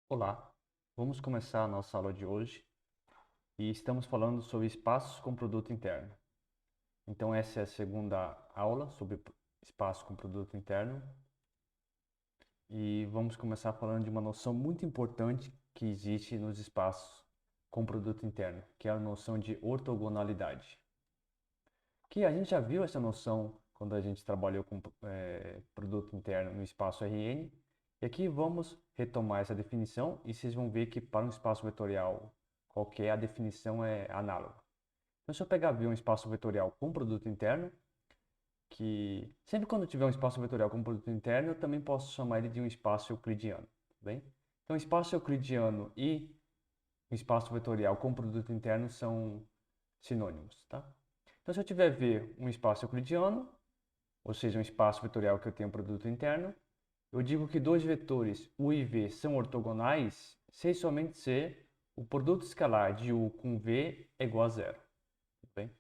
Olá, vamos começar a nossa aula de hoje e estamos falando sobre espaços com produto interno. Então essa é a segunda aula sobre espaços com produto interno e vamos começar falando de uma noção muito importante que existe nos espaços com produto interno, que é a noção de ortogonalidade. Que a gente já viu essa noção quando a gente trabalhou com produto interno no espaço Rn. E aqui vamos retomar essa definição e vocês vão ver que para um espaço vetorial qualquer a definição é análoga. Então, se eu pegar um espaço vetorial com produto interno, que sempre quando tiver um espaço vetorial com produto interno, eu também posso chamar ele de um espaço euclidiano, tá bem? Então, espaço euclidiano e um espaço vetorial com produto interno são sinônimos, tá? Então, se eu tiver V um espaço euclidiano, ou seja, um espaço vetorial que eu tenho produto interno, eu digo que dois vetores U e V são ortogonais se e somente se o produto escalar de U com V é igual a zero. Tudo bem?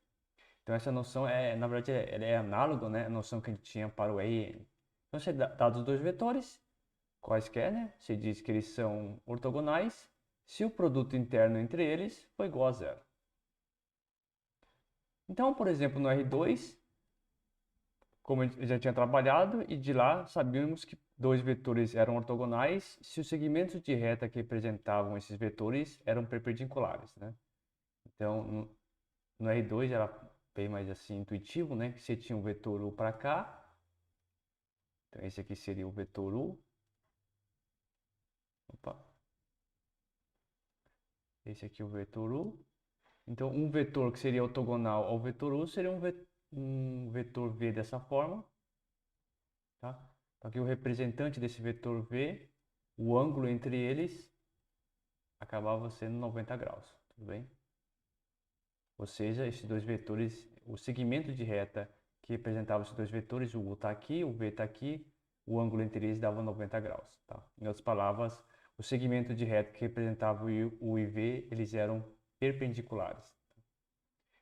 Então essa noção na verdade, ela é análoga, né, à noção que a gente tinha para o Rn. Então, se dados dois vetores, quaisquer, né, se diz que eles são ortogonais se o produto interno entre eles for igual a zero. Então, por exemplo, no R2, como eu já tinha trabalhado, e de lá sabíamos que dois vetores eram ortogonais se os segmentos de reta que representavam esses vetores eram perpendiculares, né? Então, no R2 era bem mais assim intuitivo, né? Que você tinha um vetor U para cá, então esse aqui seria o vetor U. Opa, esse aqui é o vetor U. Então, um vetor que seria ortogonal ao vetor U seria um vetor V dessa forma, tá? Então, aqui o representante desse vetor V, o ângulo entre eles acabava sendo 90 graus, tudo bem? Ou seja, esses dois vetores, o segmento de reta que representava esses dois vetores, o U está aqui, o V está aqui, o ângulo entre eles dava 90 graus, tá? Em outras palavras, o segmento de reta que representava o U e V, eles eram perpendiculares.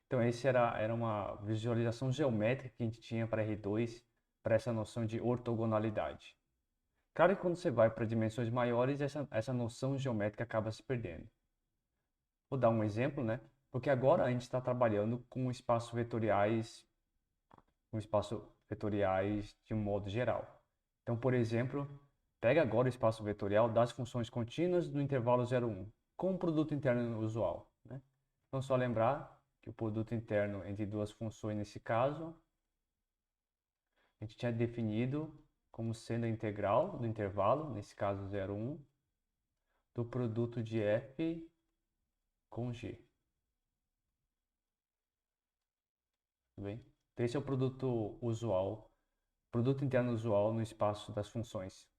Então, essa era uma visualização geométrica que a gente tinha para R2, para essa noção de ortogonalidade. Claro que quando você vai para dimensões maiores, essa noção geométrica acaba se perdendo. Vou dar um exemplo, né? Porque agora a gente está trabalhando com espaços vetoriais de um modo geral. Então, por exemplo, pega agora o espaço vetorial das funções contínuas do intervalo 0, 1, com o produto interno usual, né? Então, só lembrar que o produto interno entre duas funções, nesse caso, a gente tinha definido como sendo a integral do intervalo, nesse caso 0, 1, do produto de f com g. Tudo bem? Então, esse é o produto usual, produto interno usual no espaço das funções.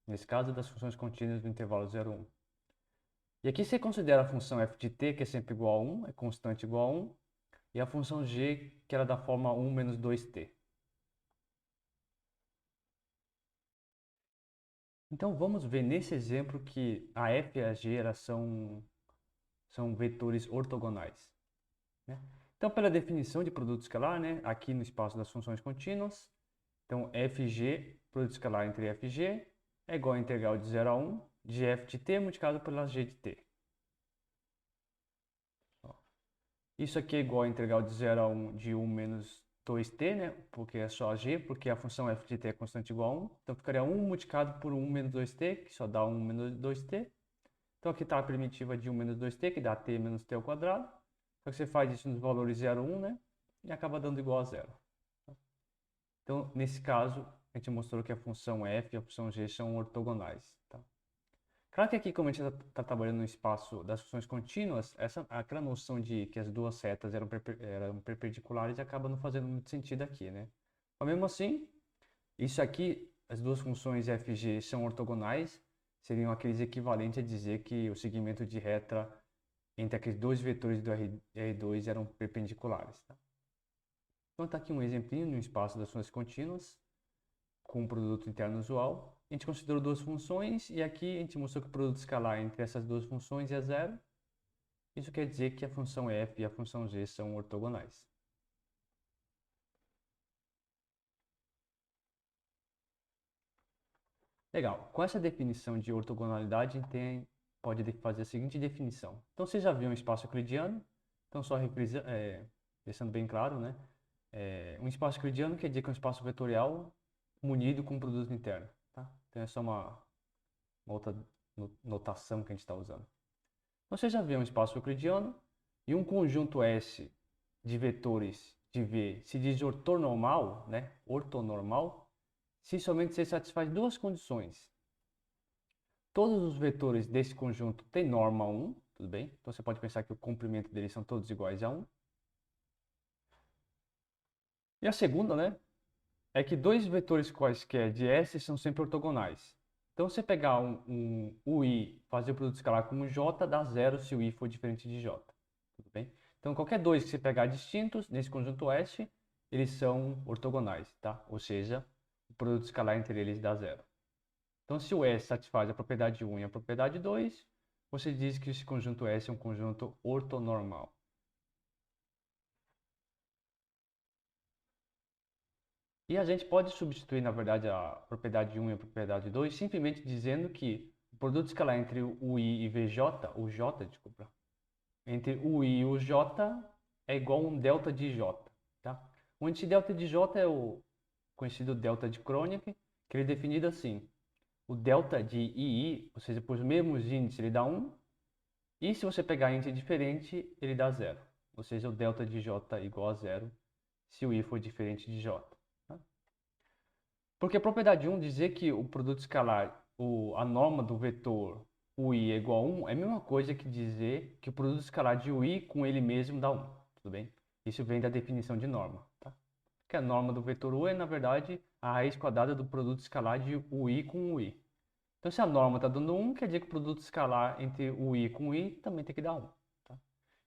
Nesse caso, das funções contínuas do intervalo 0, 1. E aqui você considera a função f de t, que é sempre igual a 1, é constante igual a 1, e a função g, que era da forma 1 menos 2t. Então, vamos ver nesse exemplo que a f e a g são vetores ortogonais, né? Então, pela definição de produto escalar, né, aqui no espaço das funções contínuas, então fg, produto escalar entre fg, é igual a integral de 0 a 1 de f de t multiplicado pela g de t. Ó, isso aqui é igual a integral de 0 a 1 de 1 menos 2t, né, porque é só g, porque a função f de t é constante igual a 1. Então, ficaria 1 multiplicado por 1 menos 2t, que só dá 1 menos 2t. Então, aqui está a primitiva de 1 menos 2t, que dá t menos t ao quadrado. Só que você faz isso nos valores 0, 1, né? E acaba dando igual a zero. Então, nesse caso, a gente mostrou que a função f e a função g são ortogonais, tá? Claro que aqui, como a gente está trabalhando no espaço das funções contínuas, aquela noção de que as duas setas eram perpendiculares acaba não fazendo muito sentido aqui, né? Mas mesmo assim, isso aqui, as duas funções f e g são ortogonais, seriam aqueles equivalentes a dizer que o segmento de reta entre aqueles dois vetores do R2 eram perpendiculares, tá? Então está aqui um exemplinho no espaço das funções contínuas com um produto interno usual. A gente considerou duas funções e aqui a gente mostrou que o produto escalar entre essas duas funções é zero. Isso quer dizer que a função f e a função g são ortogonais. Legal. Com essa definição de ortogonalidade, pode fazer a seguinte definição. Então, você já viu um espaço euclidiano? Então, só deixando bem claro, né? Um espaço euclidiano quer dizer que é um espaço vetorial munido com um produto interno, tá? Então, é só uma outra notação que a gente está usando. Então, você já viu um espaço euclidiano e um conjunto S de vetores de V se diz ortonormal, né? Ortonormal, se somente você satisfaz duas condições. Todos os vetores desse conjunto têm norma 1, tudo bem? Então você pode pensar que o comprimento deles são todos iguais a 1. E a segunda, né, é que dois vetores quaisquer de S são sempre ortogonais. Então, se você pegar um UI, fazer o produto escalar com um J, dá zero se o I for diferente de J. Tudo bem? Então, qualquer dois que você pegar distintos nesse conjunto S, eles são ortogonais, tá? Ou seja, o produto escalar entre eles dá zero. Então, se o S satisfaz a propriedade 1 e a propriedade 2, você diz que esse conjunto S é um conjunto ortonormal. E a gente pode substituir, na verdade, a propriedade 1 e a propriedade 2, simplesmente dizendo que o produto escalar entre o I e VJ, o J, desculpa, entre o I e o J é igual a um delta de J, tá? Onde esse delta de J é o conhecido delta de Kronecker, que ele é definido assim. O delta de II, ou seja, por os mesmos índices, ele dá 1. E se você pegar índice diferente, ele dá 0. Ou seja, o delta de J igual a 0 se o I for diferente de J. Tá? Porque a propriedade 1 dizer que o produto escalar, a norma do vetor UI é igual a 1, é a mesma coisa que dizer que o produto escalar de UI com ele mesmo dá 1. Tudo bem? Isso vem da definição de norma. Tá? Que a norma do vetor U é, na verdade, a raiz quadrada do produto escalar de UI com UI. Então, se a norma está dando 1, quer dizer que o produto escalar entre o I com o I também tem que dar 1. Tá?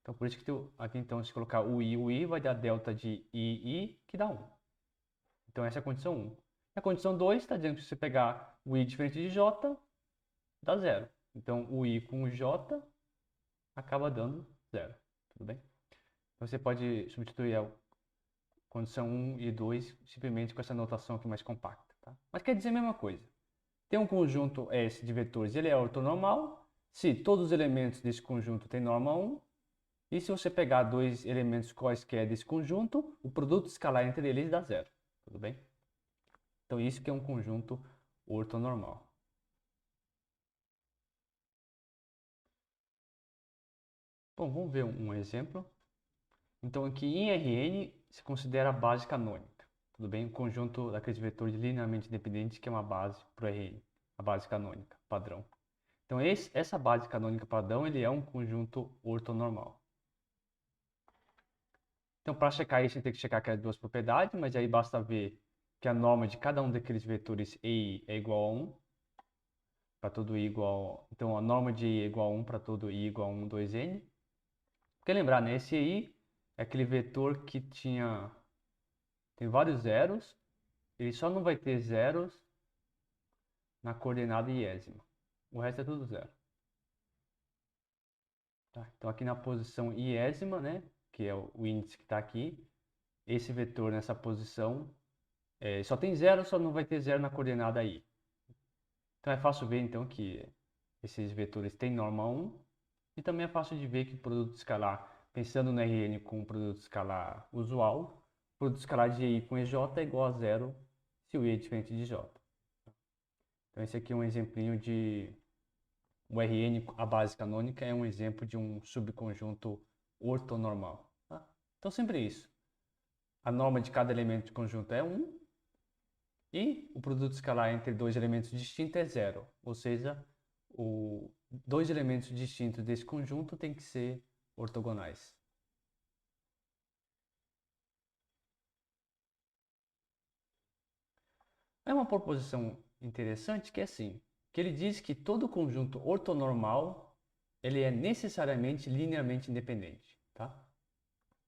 Então, por isso que aqui, então, se colocar o I, vai dar delta de II, que dá 1. Então, essa é a condição 1. E a condição 2 está dizendo que se você pegar o I diferente de J, dá 0. Então, o I com o J acaba dando 0. Tudo bem? Então, você pode substituir a condição 1 e 2 simplesmente com essa notação aqui mais compacta. Tá? Mas quer dizer a mesma coisa. Tem um conjunto S de vetores, ele é ortonormal se todos os elementos desse conjunto têm norma 1 e se você pegar dois elementos quaisquer desse conjunto, o produto escalar entre eles dá 0. Tudo bem? Então isso que é um conjunto ortonormal. Bom, vamos ver um exemplo. Então aqui em Rn se considera a base canônica. Tudo bem? O conjunto daqueles vetores linearmente independentes que é uma base para o Rn, a base canônica, padrão. Então essa base canônica padrão ele é um conjunto ortonormal. Então para checar isso, a gente tem que checar aquelas duas propriedades, mas aí basta ver que a norma de cada um daqueles vetores EI é igual a 1, para todo I igual... Então a norma de I é igual a 1 para todo I igual a 1, 2n. Porque lembrar, né? Esse I é aquele vetor que tem vários zeros, ele só não vai ter zeros na coordenada iésima. O resto é tudo zero. Tá? Então aqui na posição iésima, né, que é o índice que está aqui, esse vetor nessa posição só tem zero, só não vai ter zero na coordenada i. Então é fácil ver então que esses vetores têm norma 1 e também é fácil de ver que o produto escalar, pensando no Rn com o produto escalar usual, o produto escalar de i com EJ é igual a zero se o i é diferente de j. Então esse aqui é um exemplinho de... O Rn, a base canônica, é um exemplo de um subconjunto ortonormal. Tá? Então sempre isso. A norma de cada elemento de conjunto é 1 e o produto escalar entre dois elementos distintos é 0. Ou seja, dois elementos distintos desse conjunto têm que ser ortogonais. É uma proposição interessante que é assim, que ele diz que todo conjunto ortonormal ele é necessariamente linearmente independente, tá?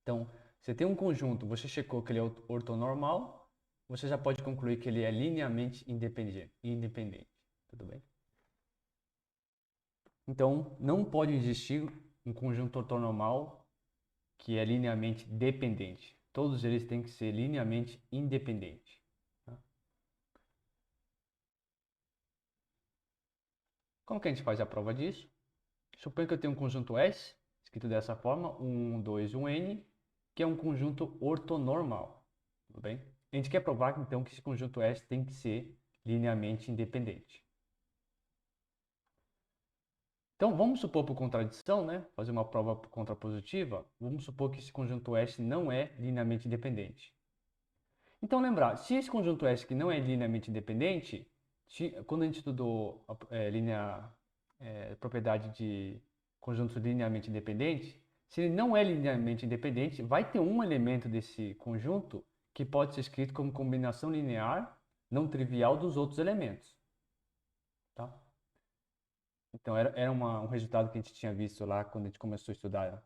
Então, você tem um conjunto, você checou que ele é ortonormal, você já pode concluir que ele é linearmente independente, tudo bem? Então, não pode existir um conjunto ortonormal que é linearmente dependente. Todos eles têm que ser linearmente independentes. Tá? Como que a gente faz a prova disso? Suponha que eu tenho um conjunto S, escrito dessa forma, 1, 2, 1n, que é um conjunto ortonormal. Tudo bem? A gente quer provar, então, que esse conjunto S tem que ser linearmente independente. Então, vamos supor por contradição, né? Fazer uma prova contrapositiva. Vamos supor que esse conjunto S não é linearmente independente. Então, lembrar, se esse conjunto S que não é linearmente independente, quando a gente estudou propriedade de conjuntos linearmente independentes, se ele não é linearmente independente, vai ter um elemento desse conjunto que pode ser escrito como combinação linear não trivial dos outros elementos. Tá? Então, era um resultado que a gente tinha visto lá quando a gente começou a estudar,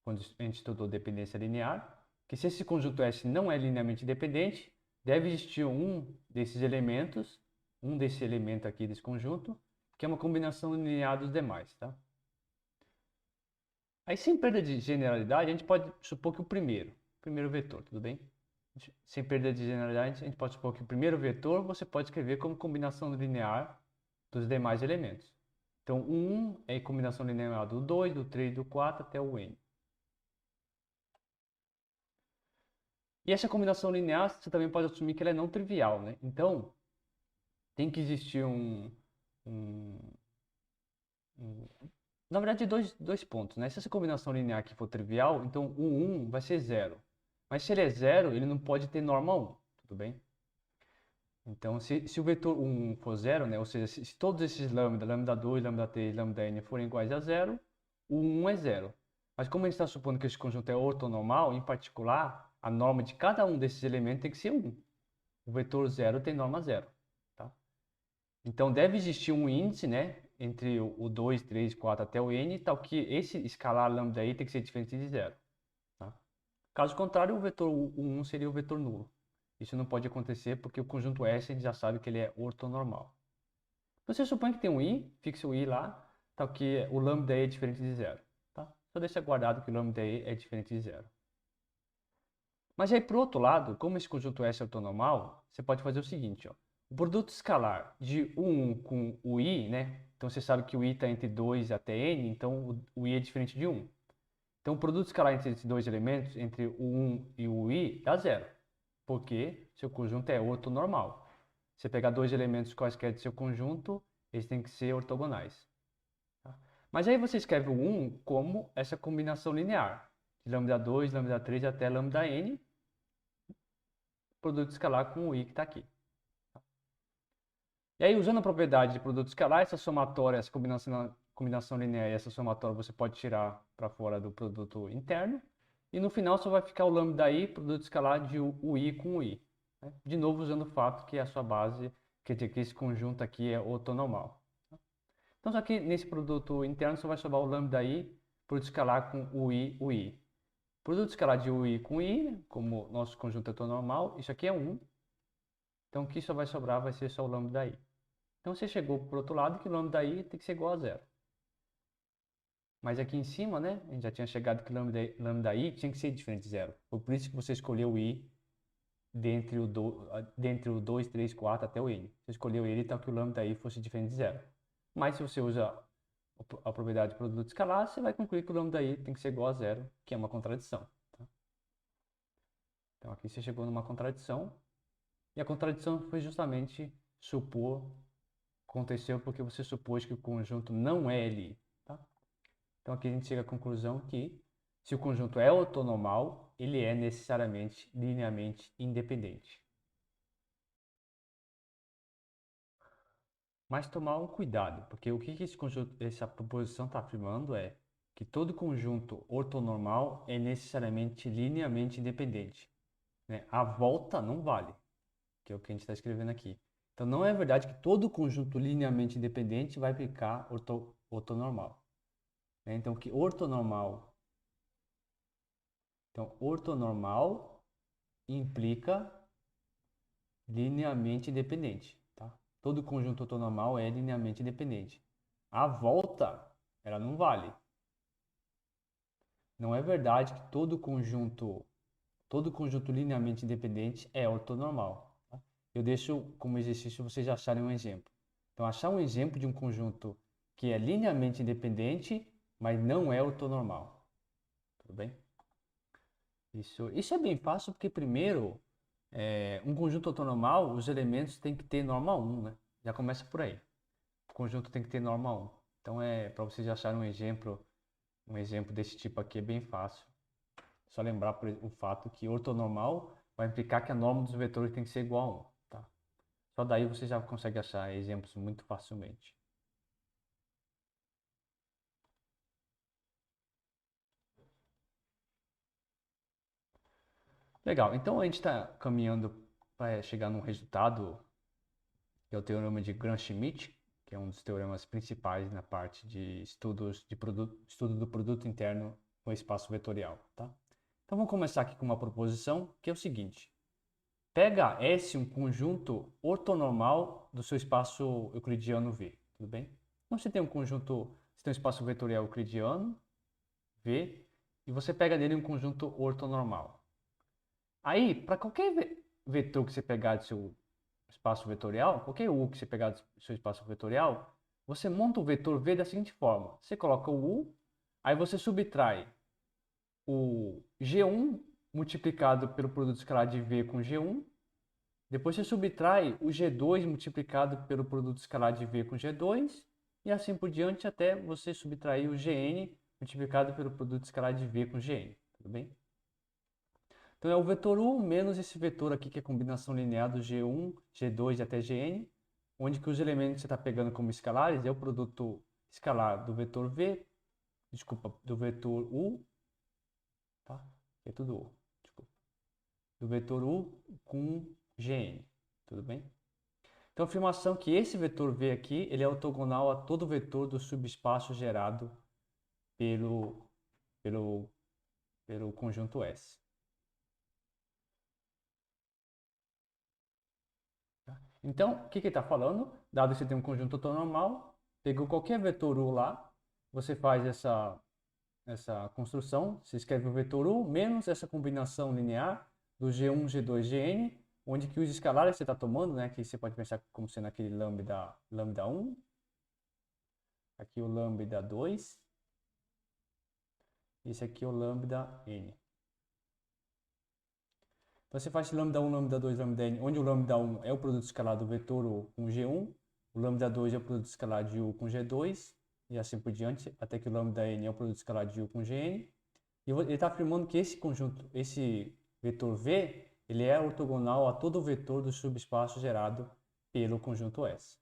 quando a gente estudou dependência linear, que se esse conjunto S não é linearmente independente, deve existir um desses elementos, um desse elemento aqui desse conjunto, que é uma combinação linear dos demais, tá? Aí, sem perda de generalidade, a gente pode supor que o primeiro vetor, tudo bem? Sem perda de generalidade, a gente pode supor que o primeiro vetor você pode escrever como combinação linear dos demais elementos. Então, o 1 é a combinação linear do 2, do 3, do 4 até o n. E essa combinação linear, você também pode assumir que ela é não trivial, né? Então, tem que existir na verdade, dois pontos, né? Se essa combinação linear aqui for trivial, então o 1 vai ser 0. Mas se ele é 0, ele não pode ter norma 1, tudo bem? Então, se o vetor 1 for 0, né? Ou seja, se todos esses lambda, lambda 2, lambda 3, lambda n forem iguais a 0, o 1 é 0. Mas como a gente está supondo que esse conjunto é ortonormal, em particular, a norma de cada um desses elementos tem que ser 1. O vetor 0 tem norma 0. Tá? Então, deve existir um índice, né, entre o 2, 3, 4 até o n, tal que esse escalar lambda i tem que ser diferente de 0. Tá? Caso contrário, o vetor 1 seria o vetor nulo. Isso não pode acontecer porque o conjunto S a gente já sabe que ele é ortonormal. Então, você supõe que tem um i, fixa o i lá, tal que o lambda i é diferente de 0. Tá? Só deixa guardado que o lambda i é diferente de 0. Mas aí, por outro lado, como esse conjunto S é ortonormal, você pode fazer o seguinte, ó. O produto escalar de o 1 com o i, né? Então você sabe que o i está entre 2 até n, então o i é diferente de 1. Então o produto escalar entre esses dois elementos, entre o 1 e o i, dá 0, porque seu conjunto é ortonormal. Você pegar dois elementos quaisquer de seu conjunto, eles têm que ser ortogonais. Tá? Mas aí você escreve o 1 como essa combinação linear, de lambda 2, lambda 3 até lambda n, produto escalar com o i que está aqui. E aí, usando a propriedade de produto escalar, essa somatória, essa combinação linear e essa somatória você pode tirar para fora do produto interno. E no final só vai ficar o lambda i, produto escalar de o i com o i. Né? De novo, usando o fato que a sua base, quer dizer que esse conjunto aqui é ortonormal. Então, só que nesse produto interno só vai sobrar o lambda i, produto escalar com o i. Produto escalar de u i com i, né? Como nosso conjunto é ortonormal, isso aqui é 1. Então, o que só vai sobrar vai ser só o lambda i. Então você chegou para o outro lado que o lambda i tem que ser igual a 0. Mas aqui em cima, né, a gente já tinha chegado que lambda i tinha que ser diferente de 0. Foi por isso que você escolheu o i dentre o 2, 3, 4 até o n. Você escolheu ele tal que o lambda i fosse diferente de 0. Mas se você usa a propriedade de produto escalar, você vai concluir que o lambda i tem que ser igual a 0, que é uma contradição. Tá? Então aqui você chegou numa contradição. E a contradição foi justamente supor aconteceu porque você supôs que o conjunto não é Li. Tá? Então aqui a gente chega à conclusão que se o conjunto é ortonormal, ele é necessariamente linearmente independente. Mas tomar um cuidado, porque o que essa proposição está afirmando é que todo conjunto ortonormal é necessariamente linearmente independente. Né? A volta não vale, que é o que a gente está escrevendo aqui. Então não é verdade que todo conjunto linearmente independente vai ficar ortonormal. Então, ortonormal implica linearmente independente. Tá? Todo conjunto ortonormal é linearmente independente. A volta, ela não vale. Não é verdade que todo conjunto linearmente independente é ortonormal. Tá? Eu deixo como exercício vocês acharem um exemplo. Então, achar um exemplo de um conjunto que é linearmente independente, mas não é ortonormal. Tudo bem? Isso é bem fácil porque primeiro, um conjunto ortonormal, os elementos têm que ter norma 1, né? Já começa por aí. O conjunto tem que ter norma 1. Então, para vocês acharem um exemplo desse tipo aqui é bem fácil. Só lembrar o fato que ortonormal vai implicar que a norma dos vetores tem que ser igual a 1. Tá? Só daí você já consegue achar exemplos muito facilmente. Legal, então a gente está caminhando para chegar num resultado, que é o teorema de Gram-Schmidt, que é um dos teoremas principais na parte de estudos de estudo do produto interno no espaço vetorial. Tá? Então vamos começar aqui com uma proposição, que é o seguinte. Pega S um conjunto ortonormal do seu espaço euclidiano V, tudo bem? Então você tem você tem um espaço vetorial euclidiano, V, e você pega nele um conjunto ortonormal. Aí, para qualquer vetor que você pegar do seu espaço vetorial, qualquer U que você pegar do seu espaço vetorial, você monta o vetor V da seguinte forma. Você coloca o U, aí você subtrai o G1 multiplicado pelo produto escalar de V com G1, depois você subtrai o G2 multiplicado pelo produto escalar de V com G2, e assim por diante até você subtrair o Gn multiplicado pelo produto escalar de V com Gn, tudo bem? Então é o vetor U menos esse vetor aqui que é a combinação linear do G1, G2 até Gn, onde que os elementos que você está pegando como escalares é o produto escalar do vetor V, desculpa, do vetor U, tá? É tudo U, desculpa. Do vetor U com Gn, tudo bem? Então, a afirmação que esse vetor V aqui, ele é ortogonal a todo vetor do subespaço gerado pelo, pelo, pelo conjunto S. Então, o que ele está falando? Dado que você tem um conjunto ortonormal, pegou qualquer vetor U lá, você faz essa construção, você escreve o vetor U menos essa combinação linear do G1, G2, Gn, onde que os escalares você está tomando, né, que você pode pensar como sendo aquele lambda 1, aqui o lambda 2, esse aqui é o lambda n. Então você faz lambda 1, lambda 2, lambda n, onde o lambda 1 é o produto escalar do vetor U com G1, o lambda 2 é o produto escalar de U com G2, e assim por diante, até que o lambda n é o produto escalar de U com Gn. E ele está afirmando que esse conjunto, esse vetor V, ele é ortogonal a todo vetor do subespaço gerado pelo conjunto S.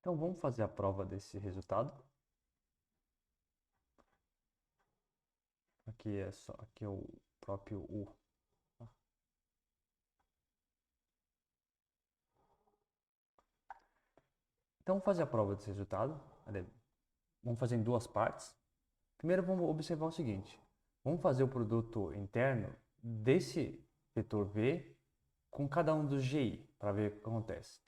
Então vamos fazer a prova desse resultado. Aqui é o próprio U. Então vamos fazer a prova desse resultado. Vamos fazer em duas partes. Primeiro vamos observar o seguinte. Vamos fazer o produto interno desse vetor V com cada um dos GI, para ver o que acontece.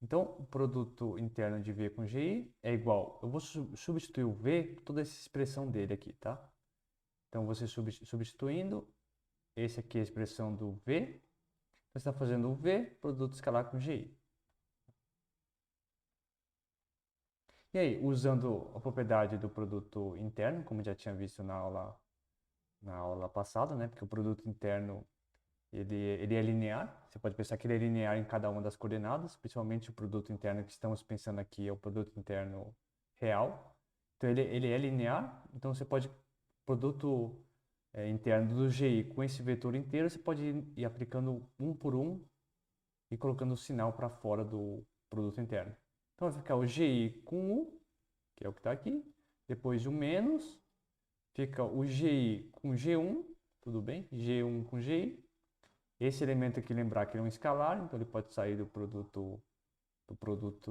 Então, o produto interno de V com GI é igual. Eu vou substituir o V por toda essa expressão dele aqui, tá? Então, você substituindo, esse aqui é a expressão do V. Você está fazendo o V, produto escalar com GI. E aí, usando a propriedade do produto interno, como já tinha visto na aula passada, né? Porque o produto interno ele é linear. Você pode pensar que ele é linear em cada uma das coordenadas, principalmente o produto interno que estamos pensando aqui é o produto interno real. Então ele é linear. Então você pode produto interno do GI com esse vetor inteiro, você pode ir aplicando um por um e colocando o sinal para fora do produto interno. Então vai ficar o GI com U, que é o que está aqui. Depois o menos, fica o GI com G1, tudo bem? G1 com GI. Esse elemento aqui, lembrar que ele é um escalar, então ele pode sair do produto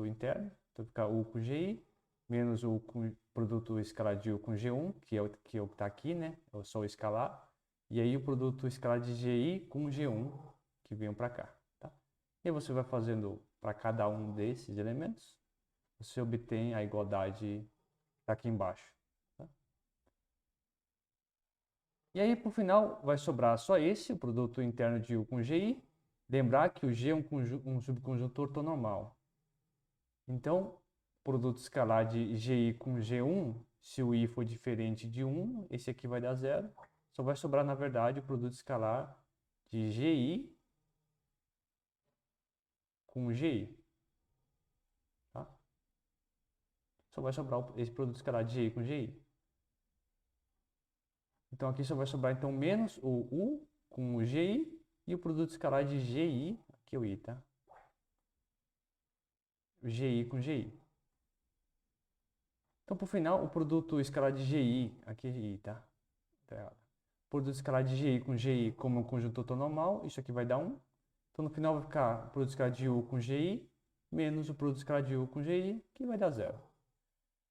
interno. Então fica U com GI, menos o produto escalar de U com G1, que é o que está aqui, né? É só o escalar. E aí o produto escalar de GI com G1, que vem para cá. Tá? E você vai fazendo para cada um desses elementos, você obtém a igualdade aqui embaixo. Tá? E aí, por final, vai sobrar só esse, o produto interno de U com GI. Lembrar que o G é um subconjunto ortonormal. Então, produto escalar de GI com G1, se o I for diferente de 1, esse aqui vai dar 0. Só vai sobrar, na verdade, o produto escalar de GI com GI. Tá? Só vai sobrar esse produto escalar de GI com GI. Então aqui só vai sobrar então menos o U com o GI e o produto escalar de GI, aqui é o I, tá? GI com GI. Então, por final, o produto escalar de GI, aqui é I, tá? Tá errado. Produto escalar de GI com GI como um conjunto ortonormal, isso aqui vai dar 1. Então, no final vai ficar o produto escalar de U com GI menos o produto escalar de U com GI, que vai dar 0.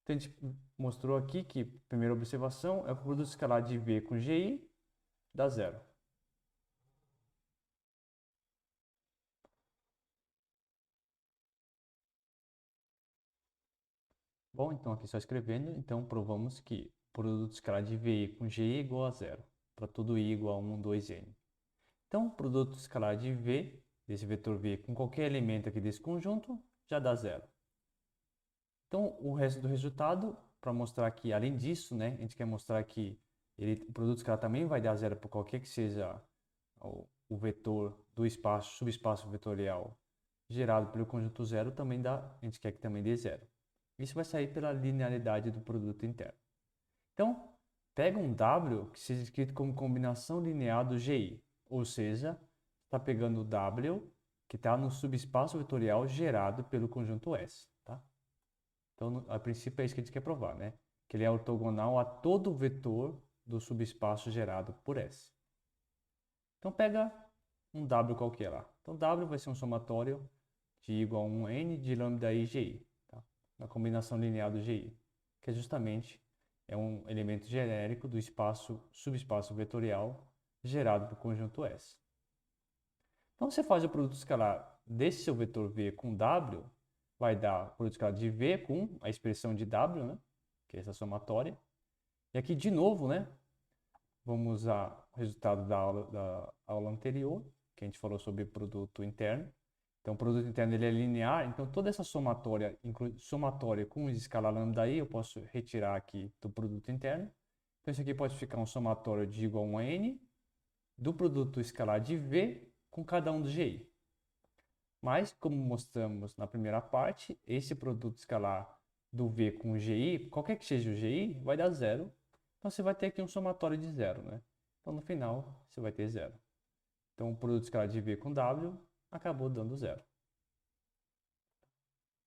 Então, a gente mostrou aqui que, primeira observação, é que o produto escalar de V com GI dá 0. Bom, então aqui só escrevendo, então provamos que o produto escalar de VI com GI é igual a 0, para todo I igual a 1, 2n. Então, o produto escalar de V, desse vetor V, com qualquer elemento aqui desse conjunto, já dá 0. Então, o resto do resultado, para mostrar que, além disso, né, a gente quer mostrar que o produto escalar também vai dar 0 por qualquer que seja o vetor do espaço, subespaço vetorial gerado pelo conjunto 0, também dá, a gente quer que também dê 0. Isso vai sair pela linearidade do produto interno. Então, pega um W que seja escrito como combinação linear do GI, ou seja, está pegando o W que está no subespaço vetorial gerado pelo conjunto S. Tá? Então, a princípio é isso que a gente quer provar, né? Que ele é ortogonal a todo vetor do subespaço gerado por S. Então, pega um W qualquer lá. Então, W vai ser um somatório de I igual a 1n de lambda I GI, tá? Na combinação linear do GI, que é justamente um elemento genérico do espaço, subespaço vetorial gerado por conjunto S. Então, você faz o produto escalar desse seu vetor V com W, vai dar o produto escalar de V com a expressão de W, né? Que é essa somatória. E aqui, de novo, né? Vamos usar o resultado da aula anterior, que a gente falou sobre produto interno. Então, o produto interno ele é linear, então toda essa somatória, somatória com escalar lambda i, eu posso retirar aqui do produto interno. Então, isso aqui pode ficar um somatório de igual a 1 a n do produto escalar de V com cada um do GI. Mas, como mostramos na primeira parte, esse produto escalar do V com o GI, qualquer que seja o GI, vai dar 0. Então, você vai ter aqui um somatório de 0, né? Então, no final, você vai ter 0. Então, o produto escalar de V com W acabou dando 0.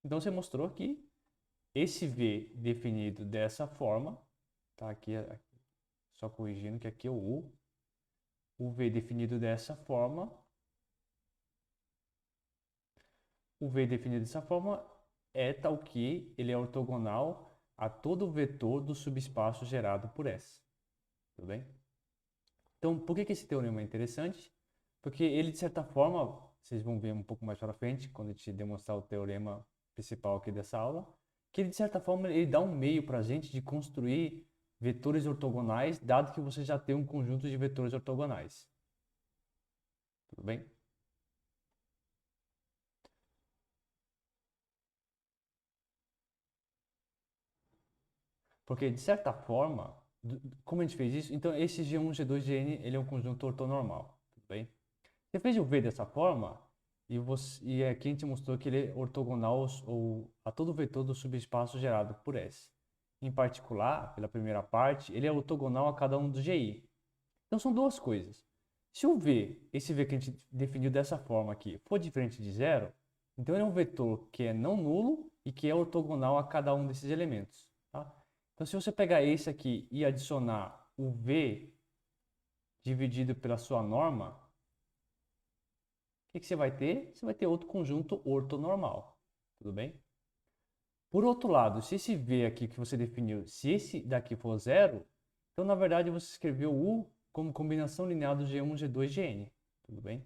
Então, você mostrou que esse V definido dessa forma, tá? Aqui, só corrigindo que aqui é o U. O V definido dessa forma, é tal que ele é ortogonal a todo vetor do subespaço gerado por S. Tudo bem? Então, por que esse teorema é interessante? Porque ele, de certa forma, vocês vão ver um pouco mais para frente, quando a gente demonstrar o teorema principal aqui dessa aula, que ele, de certa forma, ele dá um meio para a gente de construir vetores ortogonais, dado que você já tem um conjunto de vetores ortogonais. Tudo bem? Porque, de certa forma, como a gente fez isso, então esse G1, G2, Gn, ele é um conjunto ortonormal. Tudo bem? Você fez o V dessa forma, e aqui a gente mostrou que ele é ortogonal a todo vetor do subespaço gerado por S. Em particular, pela primeira parte, ele é ortogonal a cada um dos GI. Então são duas coisas. Se o V, esse V que a gente definiu dessa forma aqui, for diferente de zero, então ele é um vetor que é não nulo e que é ortogonal a cada um desses elementos. Tá? Então se você pegar esse aqui e adicionar o V dividido pela sua norma, o que você vai ter? Você vai ter outro conjunto ortonormal. Tudo bem? Por outro lado, se esse V aqui que você definiu, se esse daqui for zero, então na verdade você escreveu U como combinação linear do G1, G2, Gn. Tudo bem?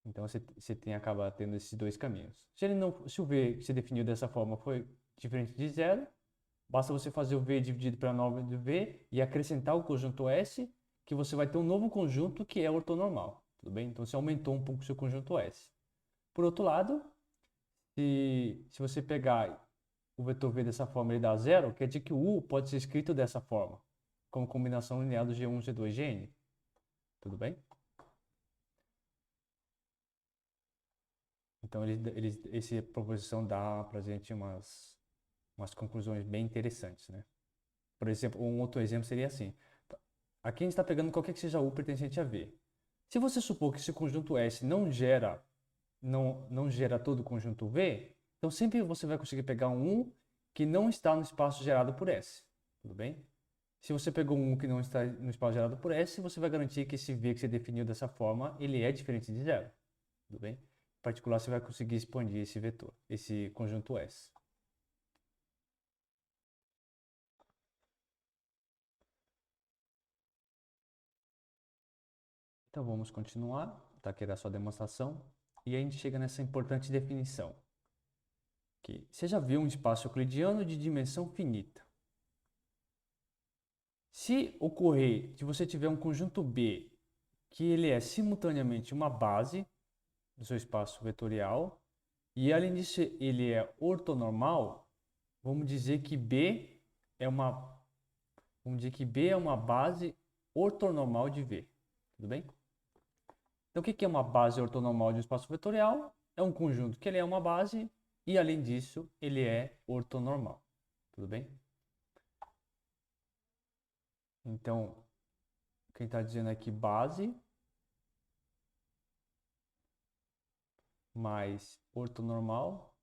Então você acaba tendo esses dois caminhos. Se o V que você definiu dessa forma foi diferente de zero, basta você fazer o V dividido pela norma do V e acrescentar o conjunto S, que você vai ter um novo conjunto que é ortonormal. Tudo bem? Então você aumentou um pouco o seu conjunto S. Por outro lado, Se você pegar o vetor v dessa forma ele dá zero, quer dizer que o u pode ser escrito dessa forma, como combinação linear do G1, G2, Gn. Tudo bem? Então, essa proposição dá para a gente umas conclusões bem interessantes, né? Por exemplo, um outro exemplo seria assim. Aqui a gente está pegando qualquer que seja U pertencente a V. Se você supor que esse conjunto S não gera todo o conjunto V, então sempre você vai conseguir pegar um U que não está no espaço gerado por S. Tudo bem? Se você pegou um U que não está no espaço gerado por S, você vai garantir que esse V que você definiu dessa forma, ele é diferente de zero. Tudo bem? Em particular, você vai conseguir expandir esse vetor, esse conjunto S. Então vamos continuar, tá? Aqui era a sua demonstração. E a gente chega nessa importante definição. Que você já viu um espaço euclidiano de dimensão finita. Se ocorrer que você tiver um conjunto B que ele é simultaneamente uma base do seu espaço vetorial e além disso ele é ortonormal, vamos dizer que B é uma base ortonormal de V. Tudo bem? Então, o que é uma base ortonormal de um espaço vetorial? É um conjunto que ele é uma base e, além disso, ele é ortonormal. Tudo bem? Então, quem está dizendo aqui base mais ortonormal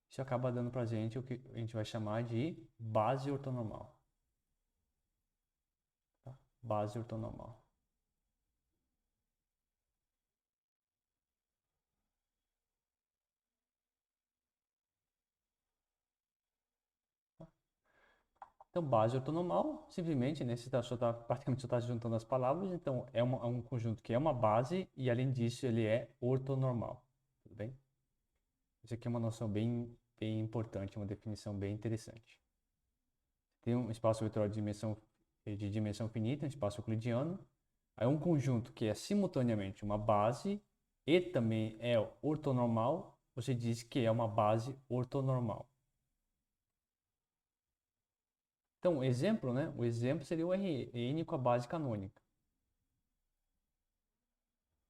isso acaba dando para a gente o que a gente vai chamar de base ortonormal. Tá? Base ortonormal. Então, base ortonormal, simplesmente, né, você praticamente só está juntando as palavras, então é um conjunto que é uma base e, além disso, ele é ortonormal. Tudo bem? Isso aqui é uma noção bem importante, uma definição bem interessante. Tem um espaço vetorial de dimensão finita, um espaço euclidiano. Aí um conjunto que é simultaneamente uma base e também é ortonormal, você diz que é uma base ortonormal. Então, exemplo, né? O exemplo seria o Rn com a base canônica.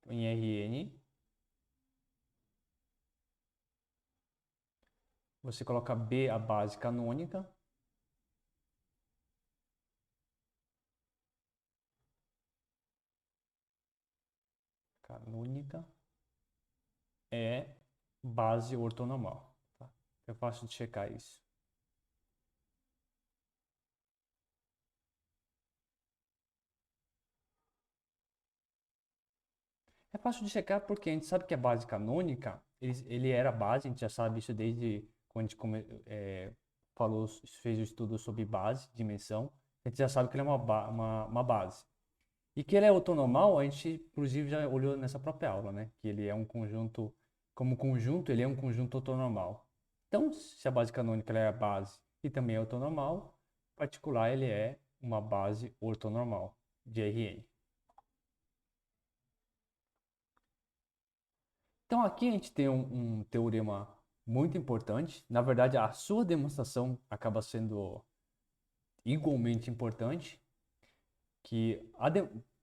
Em Rn, você coloca B a base canônica. Canônica é base ortonormal. Tá? É fácil de checar isso. É fácil de checar porque a gente sabe que a base canônica, ele era base, a gente já sabe isso desde quando a gente fez o estudo sobre base, dimensão, a gente já sabe que ele é uma base. E que ele é ortonormal, a gente inclusive já olhou nessa própria aula, né? Que ele é um conjunto, como conjunto, ele é um conjunto ortonormal. Então, se a base canônica ela é a base e também é ortonormal, em particular ele é uma base ortonormal de Rn. Então aqui a gente tem um teorema muito importante. Na verdade, a sua demonstração acaba sendo igualmente importante.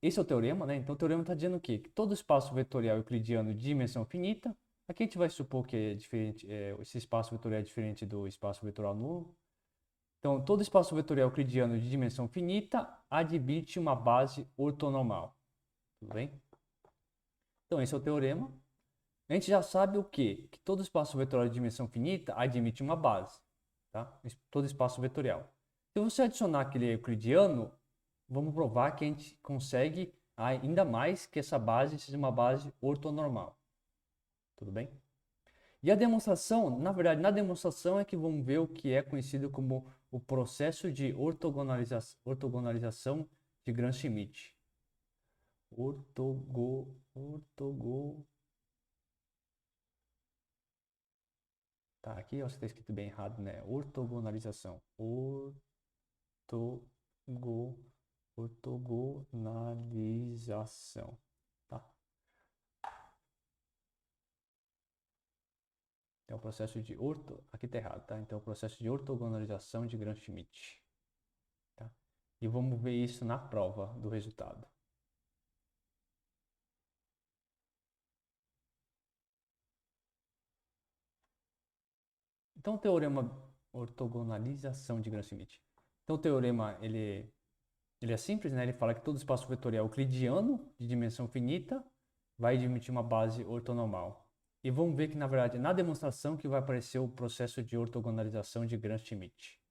Esse é o teorema, né? Então o teorema está dizendo o quê? Que todo espaço vetorial euclidiano de dimensão finita, aqui a gente vai supor que é diferente, esse espaço vetorial é diferente do espaço vetorial nulo. Então todo espaço vetorial euclidiano de dimensão finita admite uma base ortonormal. Tudo bem? Então esse é o teorema. A gente já sabe o quê? Que todo espaço vetorial de dimensão finita admite uma base. Tá? Todo espaço vetorial. Se você adicionar aquele euclidiano, vamos provar que a gente consegue ainda mais que essa base seja uma base ortonormal. Tudo bem? E a demonstração, na verdade, na demonstração é que vamos ver o que é conhecido como o processo de ortogonalização de Gram-Schmidt. Tá, aqui eu acho que está escrito bem errado, né? Ortogonalização. Ortogonalização. Tá? Então, o processo de aqui tá errado, tá? Então, o processo de ortogonalização de Gram-Schmidt, tá? E vamos ver isso na prova do resultado. Então, o teorema ortogonalização de Gram-Schmidt. Então, o teorema, ele é simples, né? Ele fala que todo espaço vetorial euclidiano de dimensão finita vai admitir uma base ortonormal. E vamos ver que, na verdade, na demonstração que vai aparecer o processo de ortogonalização de Gram-Schmidt.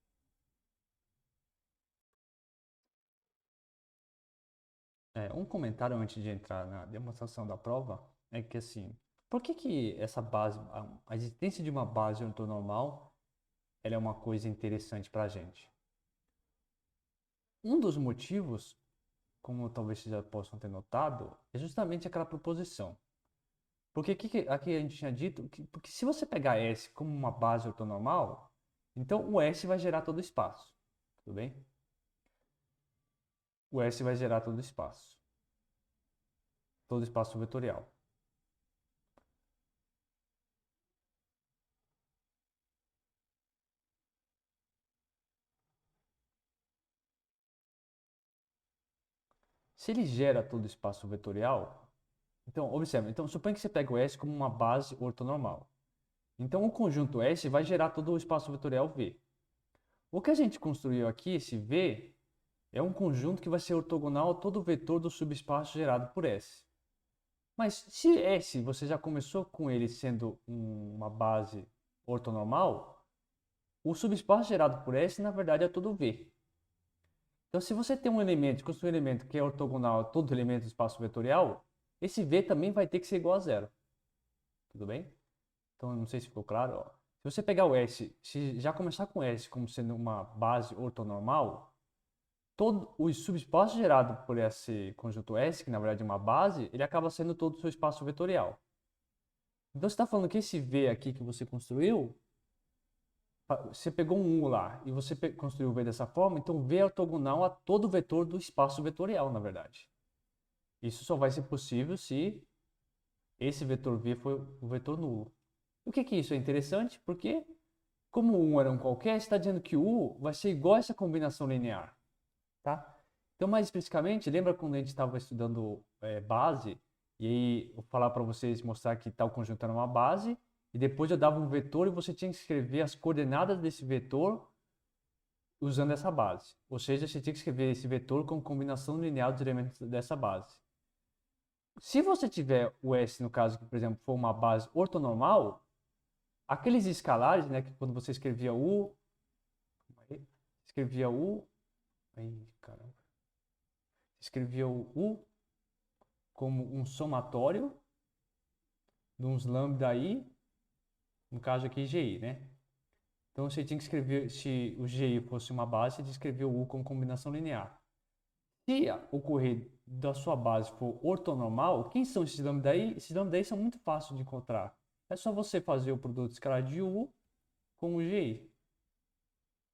Um comentário antes de entrar na demonstração da prova é que, assim, por que essa base, a existência de uma base ortonormal, ela é uma coisa interessante para a gente? Um dos motivos, como talvez vocês já possam ter notado, é justamente aquela proposição. Porque aqui a gente tinha dito que porque se você pegar S como uma base ortonormal, então o S vai gerar todo o espaço. Tudo bem? O S vai gerar todo o espaço. Todo o espaço vetorial. Se ele gera todo o espaço vetorial, então observe, então suponha que você pega o S como uma base ortonormal. Então o conjunto S vai gerar todo o espaço vetorial V. O que a gente construiu aqui, esse V, é um conjunto que vai ser ortogonal a todo vetor do subespaço gerado por S. Mas se S você já começou com ele sendo uma base ortonormal, o subespaço gerado por S na verdade é todo V. Então se você tem um elemento, construir um elemento que é ortogonal a todo elemento do espaço vetorial, esse V também vai ter que ser igual a zero. Tudo bem? Então não sei se ficou claro. Ó. Se você pegar o S, se já começar com S como sendo uma base ortonormal, todo o subespaço gerado por esse conjunto S, que na verdade é uma base, ele acaba sendo todo o seu espaço vetorial. Então você está falando que esse V aqui que você construiu, você pegou um U lá e você construiu o V dessa forma, então V é ortogonal a todo vetor do espaço vetorial, na verdade. Isso só vai ser possível se esse vetor V for o vetor nulo. O que isso é interessante? Porque, como o 1 era um qualquer, está dizendo que o U vai ser igual a essa combinação linear. Tá? Então, mais especificamente, lembra quando a gente estava estudando base, e aí eu falava para vocês mostrar que tal conjunto era uma base, e depois eu dava um vetor e você tinha que escrever as coordenadas desse vetor usando essa base. Ou seja, você tinha que escrever esse vetor com combinação linear dos elementos dessa base. Se você tiver o S, no caso que, por exemplo, for uma base ortonormal, aqueles escalares, né, que quando você escrevia U, aí, caramba, escrevia o U como um somatório de uns lambda i, no caso aqui GI, né? Então você tinha que escrever, se o GI fosse uma base, você tinha que escrever o U como combinação linear. Se ocorrer da sua base for ortonormal, quem são esses lambda i? Esses lambda i são muito fáceis de encontrar. É só você fazer o produto escalar de U com o GI.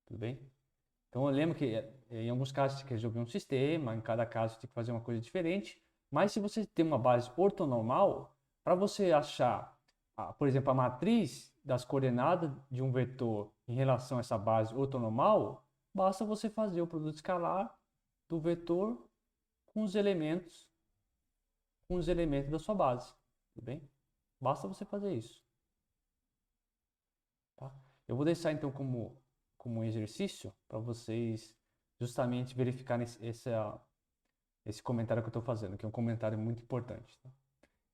Tudo bem? Então eu lembro que em alguns casos você tem que resolver um sistema, em cada caso você tem que fazer uma coisa diferente. Mas se você tem uma base ortonormal, para você achar, por exemplo, a matriz das coordenadas de um vetor em relação a essa base ortonormal, basta você fazer o produto escalar do vetor com os elementos da sua base. Tudo bem? Basta você fazer isso. Tá? Eu vou deixar então como um exercício para vocês justamente verificarem esse comentário que eu estou fazendo, que é um comentário muito importante. Tá?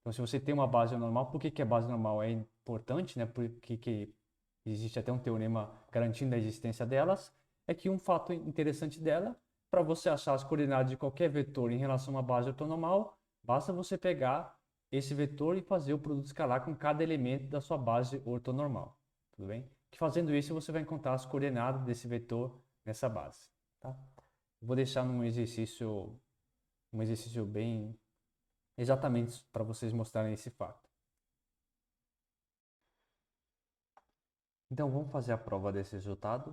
Então, se você tem uma base normal, por que a base normal é importante, né? Porque existe até um teorema garantindo a existência delas, é que um fato interessante dela, para você achar as coordenadas de qualquer vetor em relação a uma base ortonormal, basta você pegar esse vetor e fazer o produto escalar com cada elemento da sua base ortonormal. Tudo bem? Que fazendo isso, você vai encontrar as coordenadas desse vetor nessa base. Tá? Vou deixar um exercício bem exatamente para vocês mostrarem esse fato. Então vamos fazer a prova desse resultado.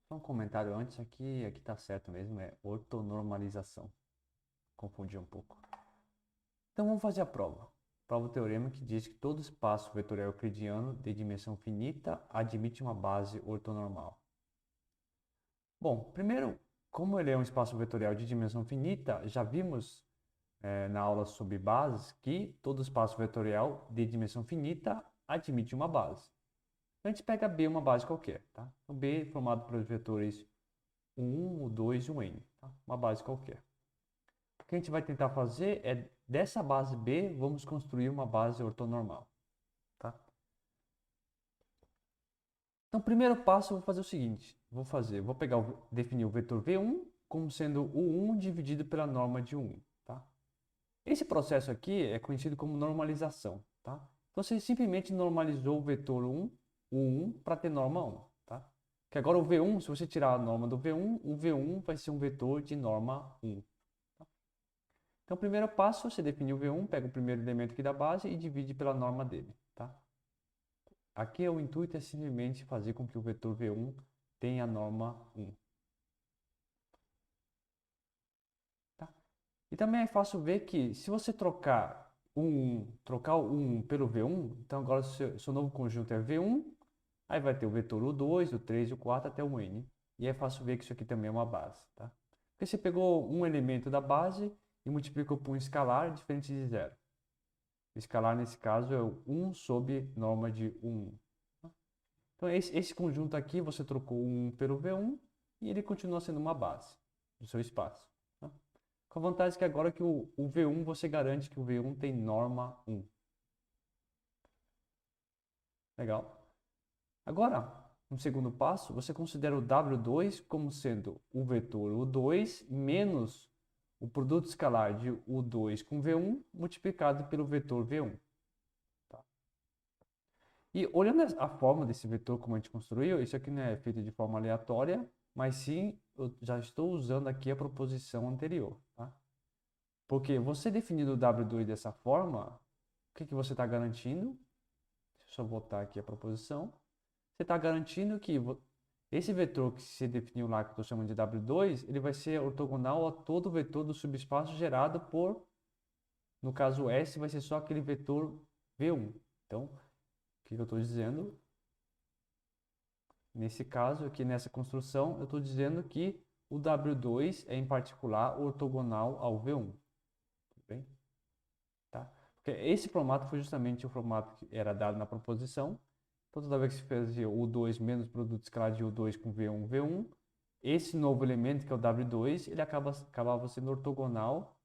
Só um comentário antes, aqui está certo mesmo, é ortonormalização. Confundi um pouco. Então vamos fazer a prova. A prova o teorema que diz que todo espaço vetorial euclidiano de dimensão finita admite uma base ortonormal. Bom, primeiro, como ele é um espaço vetorial de dimensão finita, já vimos na aula sobre bases que todo espaço vetorial de dimensão finita admite uma base. Então, a gente pega B, uma base qualquer, tá? Então, B é formado pelos vetores o 1, o 2 e o n, tá? Uma base qualquer. O que a gente vai tentar fazer é, dessa base B, vamos construir uma base ortonormal, tá? Então, o primeiro passo eu vou fazer o seguinte, vou definir o vetor V1 como sendo o 1 dividido pela norma de 1, tá? Esse processo aqui é conhecido como normalização, tá? Então, você simplesmente normalizou o vetor 1, o 1, para ter norma 1, tá? Que agora o V1, se você tirar a norma do V1, o V1 vai ser um vetor de norma 1. Tá? Então, o primeiro passo, você define o V1, pega o primeiro elemento aqui da base e divide pela norma dele, tá? Aqui o intuito é simplesmente fazer com que o vetor V1 tenha a norma 1. Tá? E também é fácil ver que se você trocar o 1 pelo V1, então agora o seu novo conjunto é V1, aí vai ter o vetor o2, o 3 e o 4 até o n. E é fácil ver que isso aqui também é uma base. Tá? Porque você pegou um elemento da base e multiplicou por um escalar diferente de zero. O escalar, nesse caso, é o 1 sobre norma de 1. Então, esse conjunto aqui, você trocou o 1 pelo V1 e ele continua sendo uma base do seu espaço. Tá? Com a vantagem que agora que o V1, você garante que o V1 tem norma 1. Legal. Agora, no segundo passo, você considera o W2 como sendo o vetor U2 menos o produto escalar de U2 com V1 multiplicado pelo vetor V1. Tá? E olhando a forma desse vetor como a gente construiu, isso aqui não é feito de forma aleatória, mas sim eu já estou usando aqui a proposição anterior. Tá? Porque você definindo o W2 dessa forma, o que você está garantindo? Deixa eu só voltar aqui a proposição. Você está garantindo que esse vetor que você definiu lá, que eu estou chamando de W2, ele vai ser ortogonal a todo vetor do subespaço gerado por, no caso S, vai ser só aquele vetor V1. Então, o que eu estou dizendo? Nesse caso, aqui nessa construção, eu estou dizendo que o W2 é, em particular, ortogonal ao V1. Tudo bem? Tá? Porque esse formato foi justamente o formato que era dado na proposição. Então, toda vez que você fazia U2 menos produto escalar de U2 com V1, V1, esse novo elemento, que é o W2, ele acabava sendo ortogonal,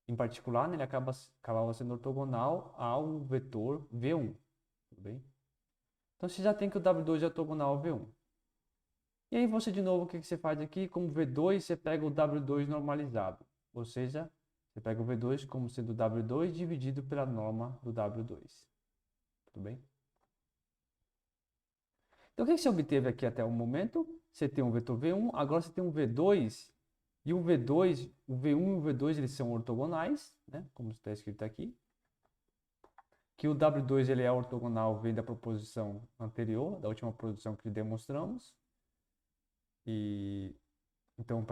em particular, né, ele acabava sendo ortogonal ao vetor V1. Tudo bem? Então, você já tem que o W2 é ortogonal ao V1. E aí, você, de novo, o que você faz aqui? Como V2, você pega o W2 normalizado. Ou seja, você pega o V2 como sendo o W2 dividido pela norma do W2. Tudo bem? Então, o que você obteve aqui até o momento? Você tem um vetor V1, agora você tem um V2, e o V1 e o V2 eles são ortogonais, né? Como está escrito aqui. Que o W2 ele é ortogonal, vem da proposição anterior, da última proposição que demonstramos. Então,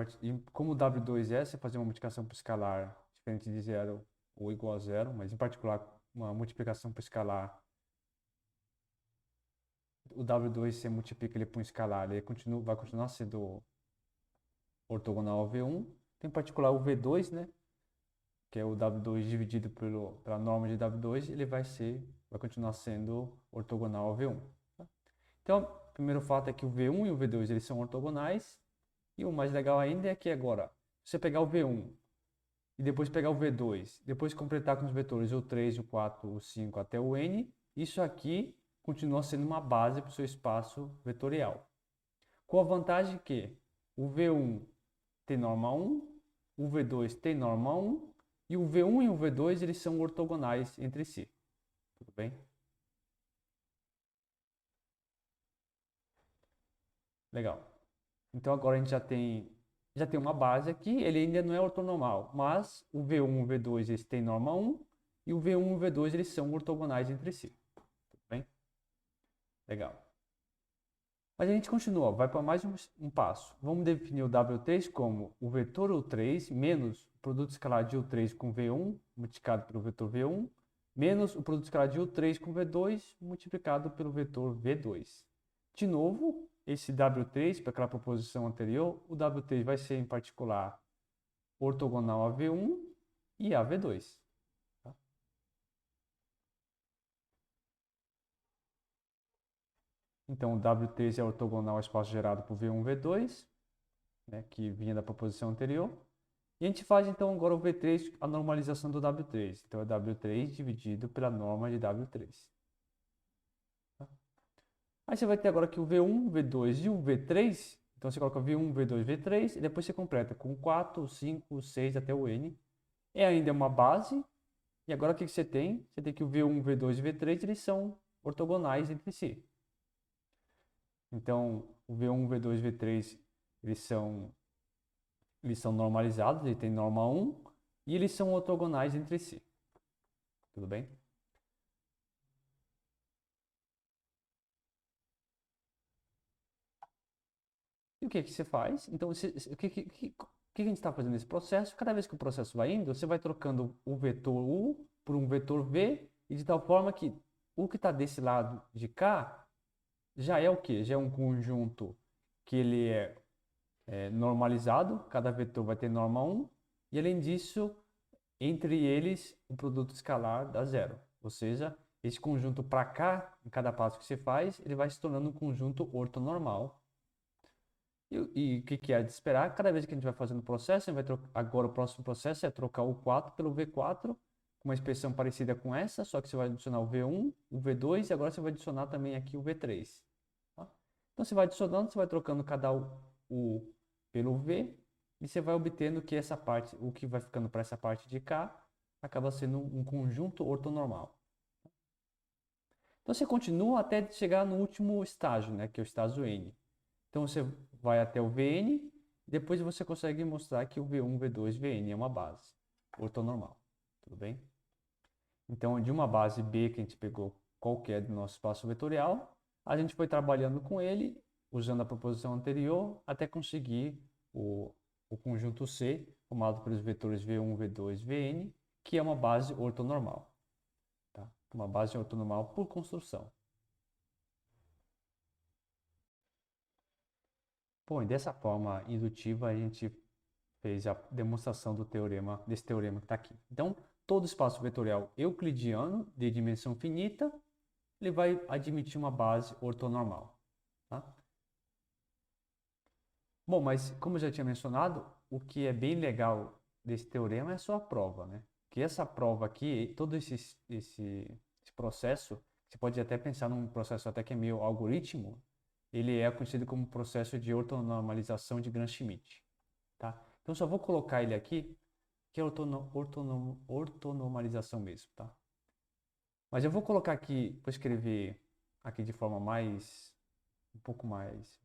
como o W2 é, você fazer uma multiplicação por escalar diferente de zero ou igual a zero, mas em particular uma multiplicação por escalar, o W2 você multiplica ele por um escalar, ele vai continuar sendo ortogonal ao V1. Em particular o V2, né, que é o W2 dividido pela norma de W2, ele vai continuar sendo ortogonal ao V1. Tá? Então, o primeiro fato é que o V1 e o V2 eles são ortogonais. E o mais legal ainda é que agora, se você pegar o V1 e depois pegar o V2, depois completar com os vetores o 3, o 4, o 5 até o n, isso aqui continua sendo uma base para o seu espaço vetorial. Com a vantagem que o V1 tem norma 1, o V2 tem norma 1, e o V1 e o V2 eles são ortogonais entre si. Tudo bem? Legal. Então agora a gente já tem uma base aqui, ele ainda não é ortonormal, mas o V1 e o V2 eles têm norma 1 e o V1 e o V2 eles são ortogonais entre si. Tudo bem? Legal. Mas a gente continua, vai para mais um passo. Vamos definir o W3 como o vetor U3 menos o produto escalar de U3 com V1 multiplicado pelo vetor V1 menos o produto escalar de U3 com V2 multiplicado pelo vetor V2. De novo, esse W3, para aquela proposição anterior, o W3 vai ser, em particular, ortogonal a V1 e a V2. Tá? Então, o W3 é ortogonal ao espaço gerado por V1 e V2, né, que vinha da proposição anterior. E a gente faz, então, agora o V3, a normalização do W3. Então, é W3 dividido pela norma de W3. Tá? Aí você vai ter agora aqui o V1, V2 e o V3. Então, você coloca V1, V2, V3 e depois você completa com 4, 5, 6 até o N. É ainda uma base. E agora o que você tem? Você tem que o V1, V2 e V3 eles são ortogonais entre si. Então, o V1, V2 e V3 eles são normalizados, ele tem norma 1 e eles são ortogonais entre si. Tudo bem? E o que você faz? Então, o que a gente está fazendo nesse processo? Cada vez que o processo vai indo, você vai trocando o vetor U por um vetor V, e de tal forma que o que está desse lado de cá já é o quê? Já é um conjunto que ele é normalizado, cada vetor vai ter norma 1, e além disso, entre eles, o produto escalar dá zero. Ou seja, esse conjunto para cá, em cada passo que você faz, ele vai se tornando um conjunto ortonormal. E o que é de esperar? Cada vez que a gente vai fazendo o processo, a gente vai agora o próximo processo é trocar o 4 pelo V4, com uma expressão parecida com essa, só que você vai adicionar o V1, o V2 e agora você vai adicionar também aqui o V3. Tá? Então você vai adicionando, você vai trocando cada U pelo V e você vai obtendo que essa parte, o que vai ficando para essa parte de cá, acaba sendo um conjunto ortonormal. Então você continua até chegar no último estágio, né, que é o estágio N. Então você vai até o Vn, depois você consegue mostrar que o V1, V2, Vn é uma base ortonormal. Tudo bem? Então, de uma base B que a gente pegou qualquer do nosso espaço vetorial, a gente foi trabalhando com ele, usando a proposição anterior, até conseguir o conjunto C, formado pelos vetores V1, V2, Vn, que é uma base ortonormal. Tá? Uma base ortonormal por construção. Bom, e dessa forma indutiva a gente fez a demonstração do teorema, desse teorema que está aqui. Então, todo espaço vetorial euclidiano de dimensão finita, ele vai admitir uma base ortonormal. Tá? Bom, mas como eu já tinha mencionado, o que é bem legal desse teorema é a sua prova, né? Que essa prova aqui, todo esse processo, você pode até pensar num processo até que é meio algoritmo, ele é conhecido como processo de ortonormalização de Gram-Schmidt. Tá? Então, só vou colocar ele aqui, que é ortonormalização mesmo, tá? Mas eu vou colocar aqui, vou escrever aqui de forma um pouco mais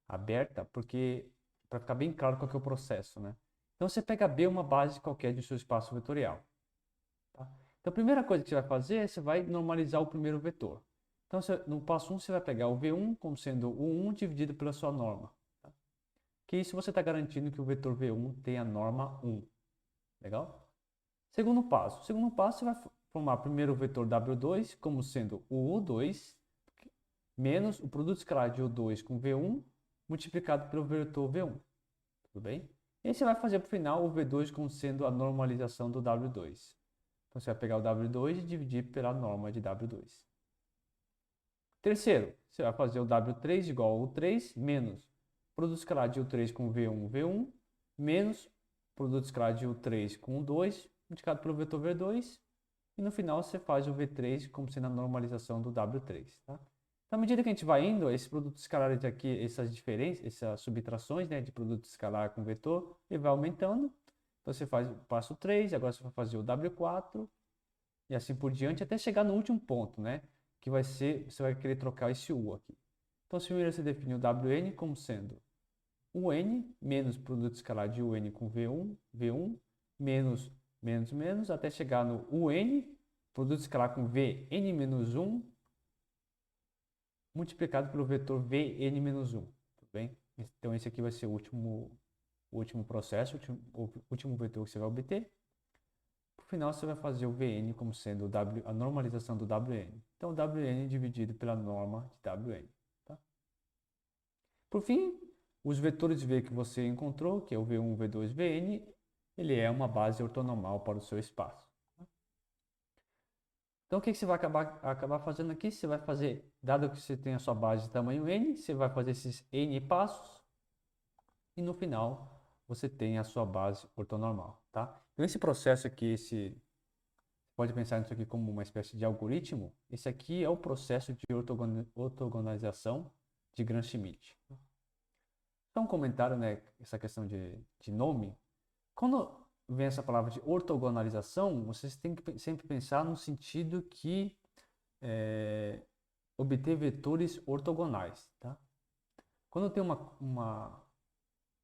aberta, porque para ficar bem claro qual que é o processo, né? Então, você pega B, uma base qualquer do seu espaço vetorial. Tá? Então, a primeira coisa que você vai fazer é você vai normalizar o primeiro vetor. Então, no passo 1, você vai pegar o V1 como sendo o 1 dividido pela sua norma. Que isso você está garantindo que o vetor V1 tem a norma 1. Legal? Segundo passo. Segundo passo, você vai formar primeiro o vetor W2 como sendo o U2 menos o produto escalar de U2 com V1 multiplicado pelo vetor V1. Tudo bem? E aí você vai fazer para o final o V2 como sendo a normalização do W2. Então você vai pegar o W2 e dividir pela norma de W2. Terceiro, você vai fazer o W3 igual ao U3 menos produto escalar de U3 com V1, V1, menos produto escalar de U3 com U2, multiplicado pelo vetor V2, e no final você faz o V3 como sendo a normalização do W3. Tá? Então, à medida que a gente vai indo, esses produtos escalares aqui, essas diferenças, essas subtrações, né, de produto escalar com vetor, ele vai aumentando. Então você faz o passo 3, agora você vai fazer o W4, e assim por diante, até chegar no último ponto, né? Que vai ser, você vai querer trocar esse U aqui. Então, primeiro você define o Wn como sendo UN menos produto escalar de UN com V1, menos, menos, menos, até chegar no UN, produto escalar com Vn menos 1, multiplicado pelo vetor Vn menos 1. Tudo bem? Então, esse aqui vai ser o último processo, o último vetor que você vai obter. final você vai fazer o Vn como sendo a normalização do Wn. Então, Wn dividido pela norma de Wn. Tá? Por fim, os vetores V que você encontrou, que é o V1, V2, Vn, ele é uma base ortonormal para o seu espaço. Então, o que você vai acabar fazendo aqui? Você vai fazer, dado que você tem a sua base de tamanho n, você vai fazer esses n passos e no final você tem a sua base ortonormal, tá? Então, esse processo aqui, você pode pensar nisso aqui como uma espécie de algoritmo. Esse aqui é o processo de ortogonalização de Gram-Schmidt. Então, um comentário, né, essa questão de nome. Quando vem essa palavra de ortogonalização, vocês têm que sempre pensar no sentido que obter vetores ortogonais, tá? Quando tem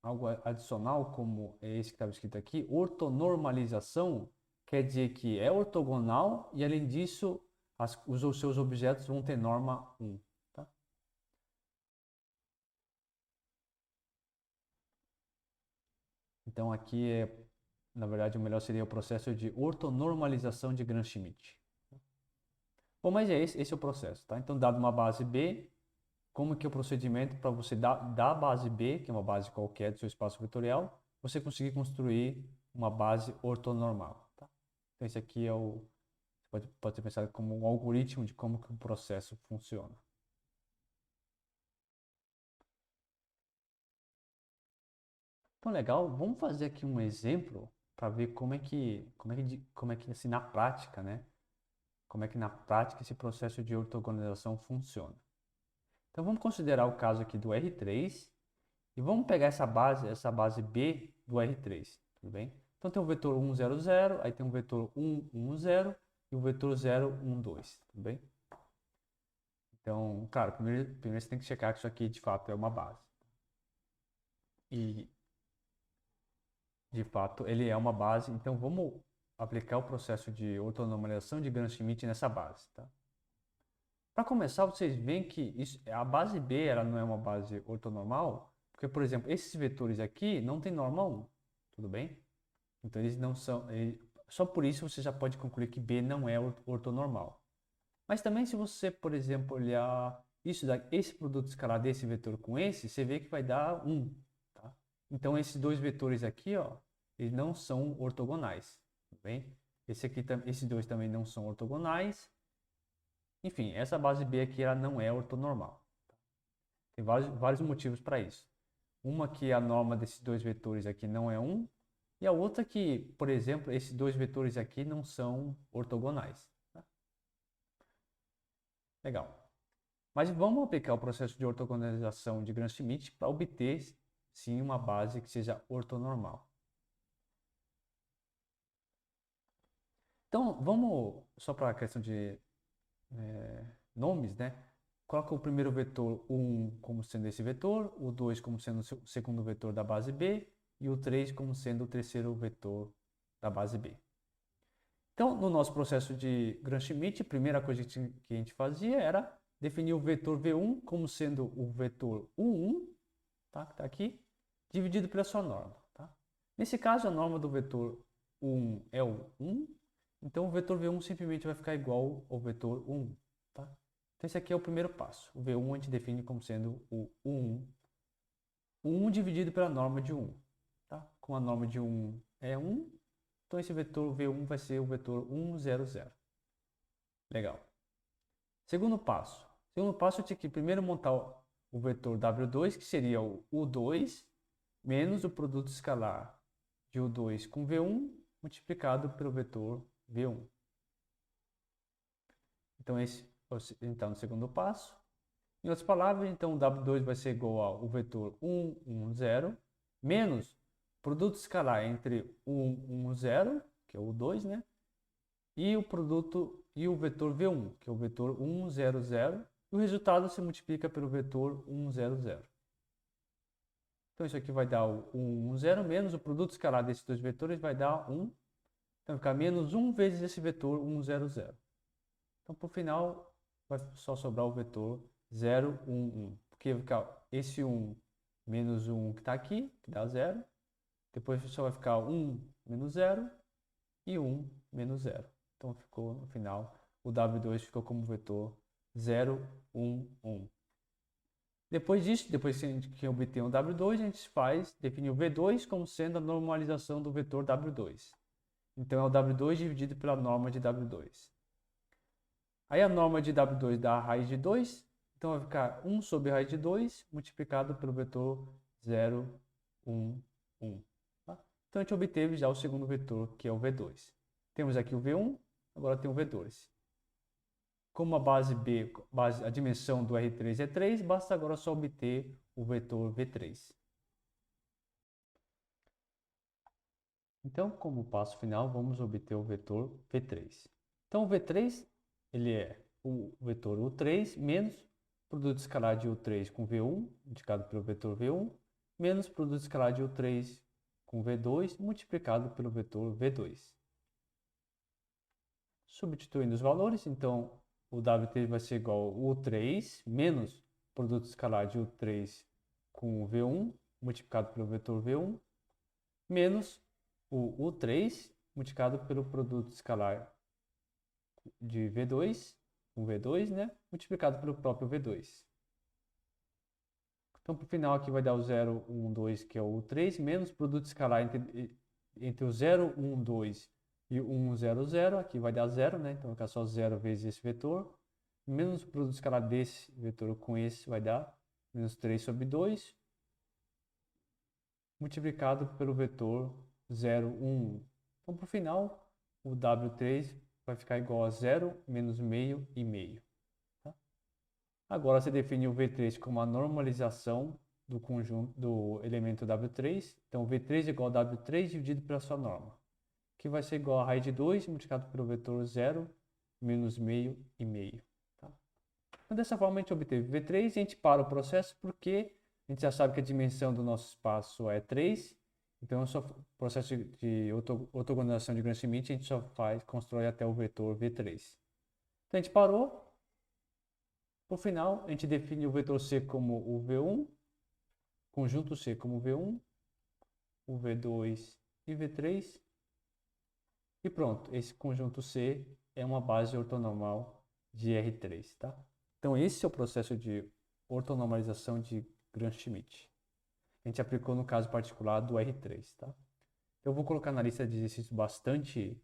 algo adicional, como esse que estava escrito aqui, ortonormalização, quer dizer que é ortogonal e, além disso, os seus objetos vão ter norma 1. Tá? Então, aqui, na verdade, o melhor seria o processo de ortonormalização de Gram-Schmidt. Bom, mas esse é o processo. Tá? Então, dado uma base B, como que é o procedimento para você da base B, que é uma base qualquer do seu espaço vetorial, você conseguir construir uma base ortonormal. Tá? Então, esse aqui é pode ser pensado como um algoritmo de como que o processo funciona. Então, legal. Vamos fazer aqui um exemplo para ver como é que assim, na prática, né? Como é que na prática esse processo de ortogonalização funciona. Então, vamos considerar o caso aqui do R3 e vamos pegar essa base B do R3, tudo bem? Então, tem o vetor 1, 0, 0, aí tem o vetor 1, 1, 0 e o vetor 0, 1, 2, tudo bem? Então, claro, primeiro você tem que checar que isso aqui de fato é uma base. E, de fato, ele é uma base, então vamos aplicar o processo de ortonormalização de Gram-Schmidt nessa base, tá? Para começar, vocês veem que a base B ela não é uma base ortonormal, porque, por exemplo, esses vetores aqui não tem norma 1, tudo bem? Então, eles não são... só por isso você já pode concluir que B não é ortonormal. Mas também se você, por exemplo, olhar esse produto escalar desse vetor com esse, você vê que vai dar 1. Tá? Então, esses dois vetores aqui, ó, eles não são ortogonais. Tudo bem? Esses dois também não são ortogonais. Enfim, essa base B aqui ela não é ortonormal. Tem vários motivos para isso. Uma que a norma desses dois vetores aqui não é 1, e a outra que, por exemplo, esses dois vetores aqui não são ortogonais. Tá? Legal. Mas vamos aplicar o processo de ortogonalização de Gram-Schmidt para obter, sim, uma base que seja ortonormal. Então, vamos, só para a questão de nomes, né? Coloca o primeiro vetor 1 como sendo esse vetor, o 2 como sendo o segundo vetor da base B e o 3 como sendo o terceiro vetor da base B. Então, no nosso processo de Gram-Schmidt, a primeira coisa que a gente fazia era definir o vetor V1 como sendo o vetor U1, tá? Que está aqui, dividido pela sua norma. Tá? Nesse caso, a norma do vetor U1 é o 1, então o vetor V1 simplesmente vai ficar igual ao vetor U1. Tá? Então, esse aqui é o primeiro passo. O V1 a gente define como sendo o U1. O 1 dividido pela norma de 1. Tá? Como a norma de 1 é 1, então esse vetor V1 vai ser o vetor 1, 0, 0. Legal. Segundo passo. Segundo passo, eu tinha que primeiro montar o vetor W2, que seria o U2, menos o produto escalar de U2 com V1, multiplicado pelo vetor V1. Então, esse no segundo passo. Em outras palavras, então, o W2 vai ser igual ao vetor 1, 1, 0, menos produto escalar entre 1, 1, 0, que é o 2, né? E o vetor V1, que é o vetor 1, 0, 0, e o resultado se multiplica pelo vetor 1, 0, 0. Então, isso aqui vai dar o 1, 1, 0, menos o produto escalar desses dois vetores vai dar 1. Então, vai ficar menos 1 vezes esse vetor 1, 0, 0. Então, por final, vai só sobrar o vetor 0, 1, 1. Porque vai ficar esse 1 menos 1 que está aqui, que dá 0. Depois só vai ficar 1 menos 0. e 1 menos 0. Então ficou no final, o W2 ficou como vetor 0, 1, 1. Depois disso, depois que a gente obter um W2, a gente define o V2 como sendo a normalização do vetor W2. Então é o W2 dividido pela norma de W2. Aí a norma de W2 dá a raiz de 2, então vai ficar 1 sobre a raiz de 2 multiplicado pelo vetor 0, 1, 1. Tá? Então a gente obteve já o segundo vetor, que é o V2. Temos aqui o V1, agora tem o V2. Como a base B, a dimensão do R3 é 3, basta agora só obter o vetor V3. Então, como passo final, vamos obter o vetor V3. Então, o V3 ele é o vetor U3 menos produto escalar de U3 com V1, indicado pelo vetor V1, menos produto escalar de U3 com V2, multiplicado pelo vetor V2. Substituindo os valores, então, o W3 vai ser igual a U3 menos produto escalar de U3 com o V1, multiplicado pelo vetor V1, menos o U3 multiplicado pelo produto escalar de V2, com V2, né? Multiplicado pelo próprio V2. Então, para o final aqui vai dar o 0, 1, 2, que é o U3, menos produto escalar entre o 0, 1, 2 e o 1, 0, 0. Aqui vai dar 0, né? Então, vai ficar só 0 vezes esse vetor. Menos o produto escalar desse vetor com esse vai dar menos 3 sobre 2, multiplicado pelo vetor 0, 1. Então, para o final, o W3 vai ficar igual a 0 menos meio e meio. Tá? Agora você define o V3 como a normalização do conjunto do elemento W3. Então, V3 é igual a W3 dividido pela sua norma, que vai ser igual a raiz de 2 multiplicado pelo vetor 0 menos meio e meio. Tá? Então, dessa forma, a gente obteve V3 e a gente para o processo porque a gente já sabe que a dimensão do nosso espaço é 3. Então, o processo de ortogonalização de Gram-Schmidt, a gente só constrói até o vetor V3. Então, a gente parou. Por final, a gente define o vetor C como o V1, conjunto C como V1, o V2 e V3. E pronto, esse conjunto C é uma base ortonormal de R3, tá? Então, esse é o processo de ortonormalização de Gram-Schmidt. A gente aplicou no caso particular do R3, tá? Eu vou colocar na lista de exercícios bastante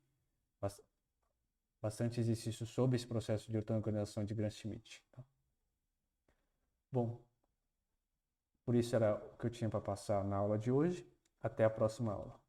exercícios sobre esse processo de ortonormalização de Gram-Schmidt. Tá? Bom, por isso era o que eu tinha para passar na aula de hoje. Até a próxima aula.